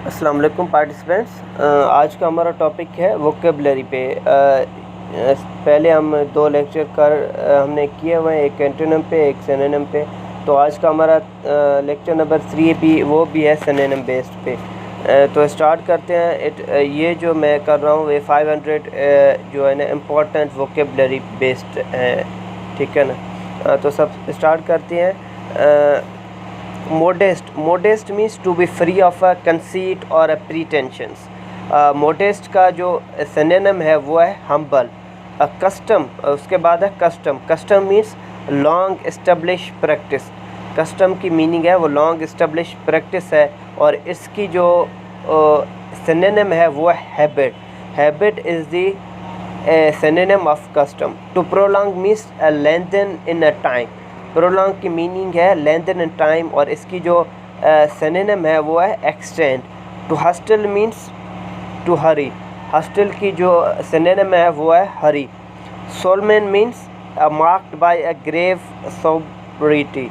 अस्सलाम वालेकुम पार्टिसिपेंट्स। आज का हमारा टॉपिक है वोकेबलरी पे। पहले हम दो लेक्चर हमने किए हुए हैं, एक एंटोनिम पे एक सिनोनिम पे। तो आज का हमारा लेक्चर नंबर 3 भी भी है सिनोनिम बेस्ड पे। तो स्टार्ट करते हैं। ये जो मैं कर रहा हूँ ये 500 जो है ना इम्पोर्टेंट वोकेबलरी बेस्ड है, ठीक है ना। तो सब स्टार्ट करते हैं। Modest means to be free of a conceit और अ प्रीटेंशंस। मोडेस्ट का जो सिनोनिम है वो है हम्बल। कस्टम, उसके बाद है custom. Custom means long establish practice. Custom की मीनिंग है वो लॉन्ग एस्टेब्लिश प्रैक्टिस है, और इसकी जो सिनोनिम है वो है habit. Habit is the synonym of custom. To prolong means lengthen in a time. Prolong की मीनिंग है लेंथन इन टाइम, और इसकी जो सिनोनिम है वो है extend. To hustle means to hurry. Hustle की जो सिनोनिम है वो है hurry. Solemn means marked by a grave sobriety,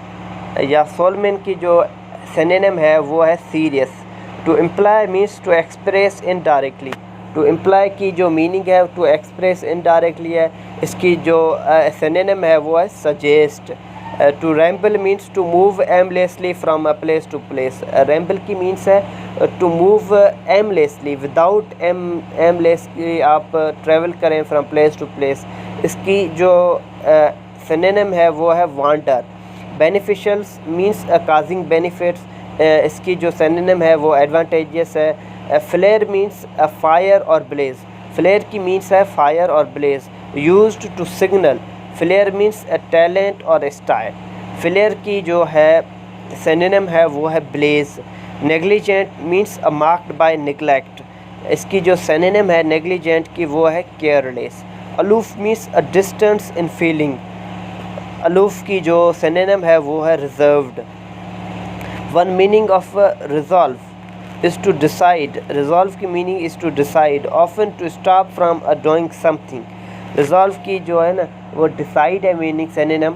या सोलमैन की जो सिनोनिम है वो है serious. To imply means to express indirectly. To imply की जो मीनिंग है टू एक्सप्रेस इनडायरेक्टली है, इसकी जो सिनोनिम है वो है suggest. To ramble means to move aimlessly from a place to place. Ramble की मीन्स है to move aimlessly, without aimlessly आप ट्रैवल करें फ्राम प्लेस टू प्लेस। इसकी जो सिनोनिम है वो है wander. Beneficials means causing benefits. इसकी जो सिनोनिम है वो एडवांटेजियस है। फ्लेयर मीन्स फायर और ब्लेज। फ्लेयर की मीन्स है फायर और blaze. Used to signal. Flair means talent और स्टाइल। फ्लेयर की जो है सिनोनिम है वो है blaze. Negligent means marked by neglect. इसकी जो सिनोनिम है नेग्लिजेंट की वो है careless. Aloof means a distance in feeling. Aloof की जो सिनोनिम है वो है reserved. One meaning of resolve is to decide. Resolve की meaning is to decide, often to stop from doing something. Resolve की जो है ना वो डिसाइड है मीनिंग सिनोनिम,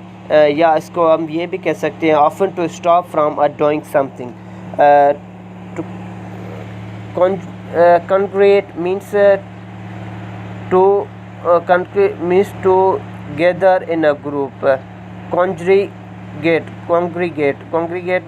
या इसको हम ये भी कह सकते हैं often to stop from doing something. To congregate means to means to gather in a group. Congregate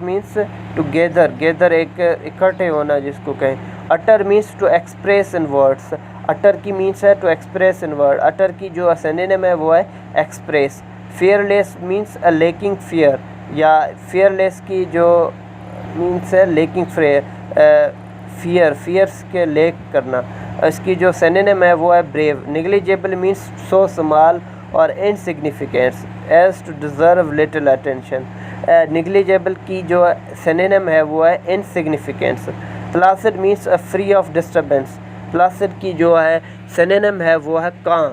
means to gather एक इकट्ठे होना जिसको कहें। Utter means to express in words. Utter की मीन्स है to express in word. Utter की जो synonym है वो है express. Fearless means a lacking fear, या फियरलेस की जो मीन्स है लेकिंग फियर्स के लेक करना। इसकी जो सिनोनिम है वो है brave. Negligible means so small और insignificance as to deserve little attention. Negligible की जो सिनोनिम है वो है insignificance. Placid means free of disturbance. Placid की जो है सिनोनिम है वो है काम।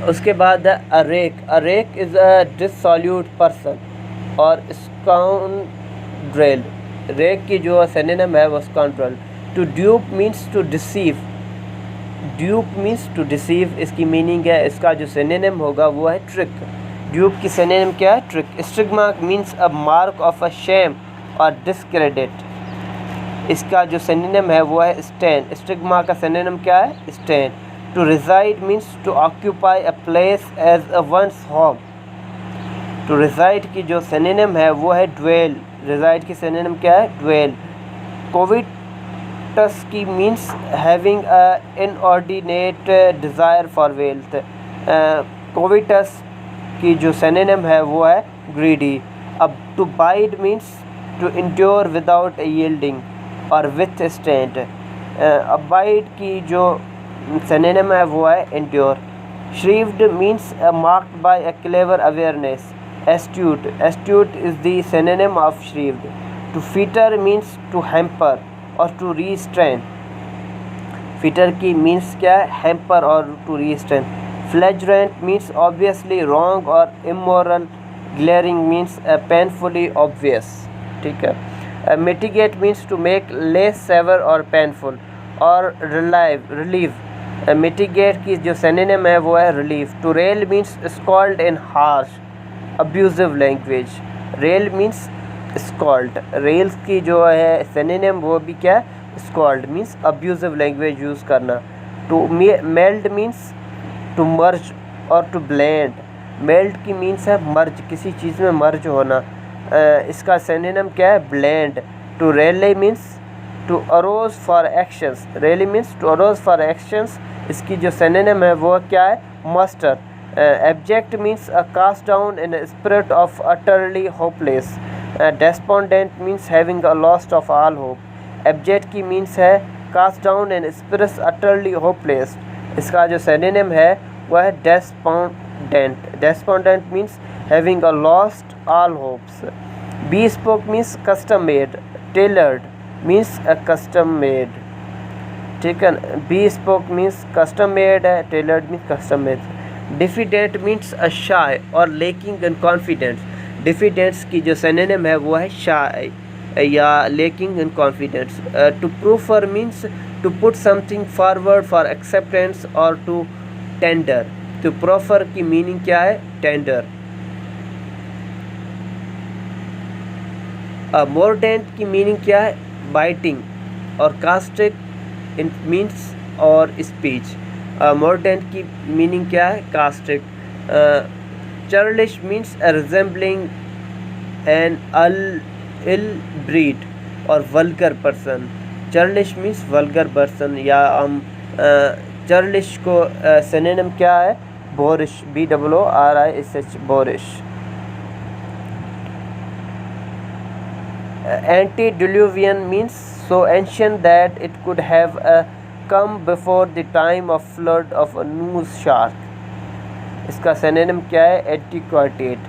उसके बाद है a rake. A rake is a dissolute person और स्काउंड्रेल। रेक की जो सिनोनिम है वो scoundrel. To dupe means to deceive. Dupe means to deceive, इसकी मीनिंग है, इसका जो सिनोनिम होगा वो है ट्रिक। ड्यूप की सिनोनिम क्या है? Trick. Stigma means a mark of a shame और डिस्क्रेडिट। इसका जो सिनोनिम है वो है स्टैन। स्टिग्मा का सिनोनिम क्या है? स्टैन। To reside means to occupy a place as a one's home. To reside की जो सिनोनिम है वो है ड्वेल। रिजाइड की सिनोनिम क्या है? ड्वेल। कोविटस की means having a inordinate desire for wealth. Covetous की जो सिनोनिम है वो है ग्रीडी। अब to bide means to endure without yielding और विथ स्टैंड। अबाइड की जो सिनोनिम है वो है endure. Shrewd means marked by a clever awareness. Astute. Astute is the synonym of shrewd. To fetter means to hamper और to restrain. Fetter की means क्या है? हैम्पर और to restrain. फ्लैग्रेंट means obviously wrong और immoral. Glaring means painfully obvious, ठीक है। Mitigate means to make less severe और painful और रिलीव। मिटिगेट की जो सिनोनिम है वो है relief. To rail means scold in harsh abusive language. Rail means scold. Rails की जो है सिनोनिम वो भी क्या है, scold means abusive language use करना। To melt means to merge और टू ब्लेंड। मेल्ट की मीन्स है मर्ज, किसी चीज़ में मर्ज होना। इसका सिनोनिम क्या है, blend. To rally means to arouse for actions. Rally means to arouse for actions. इसकी जो सिनोनिम है वो क्या है, muster. Abject means a cast down in spirit of utterly hopeless. Despondent means having a lost of all hope. Abject की means है cast down in spirit utterly hopeless. इसका जो सिनोनिम है वह है despondent. Despondent means having a lost all hopes. bespoke means custom made. Tailored means a custom made, ठीक है। bespoke means custom made है, tailored means custom made. Diffident means a shy और lacking in confidence. Diffidence की जो synonym है वो है shy या lacking in confidence. To proffer means to put something forward for acceptance और टू टेंडर। टू प्रोफर की मीनिंग क्या है, टेंडर। मोर्डेंट की मीनिंग क्या है, बाइटिंग। और कास्टिक इन मीन्स और स्पीच। मोर्डेंट की मीनिंग क्या है, caustic. Churlish means resembling an ill breed और vulgar person. Churlish means vulgar person, या हम चर्लिश को सिनोनिम क्या है, boorish. BOORISH, boorish. Antediluvian means so ancient that it could have come before the time of flood of a Noah's shark. इसका synonym क्या है, antiquated.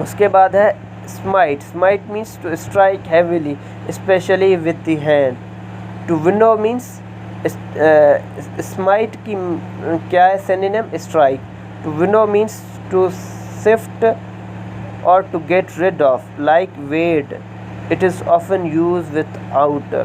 उसके बाद है smite. Smite means to strike heavily specially with the hand. To winnow means smite की क्या है synonym, strike. To winnow means to sift or to get rid of, like wade. It is often used without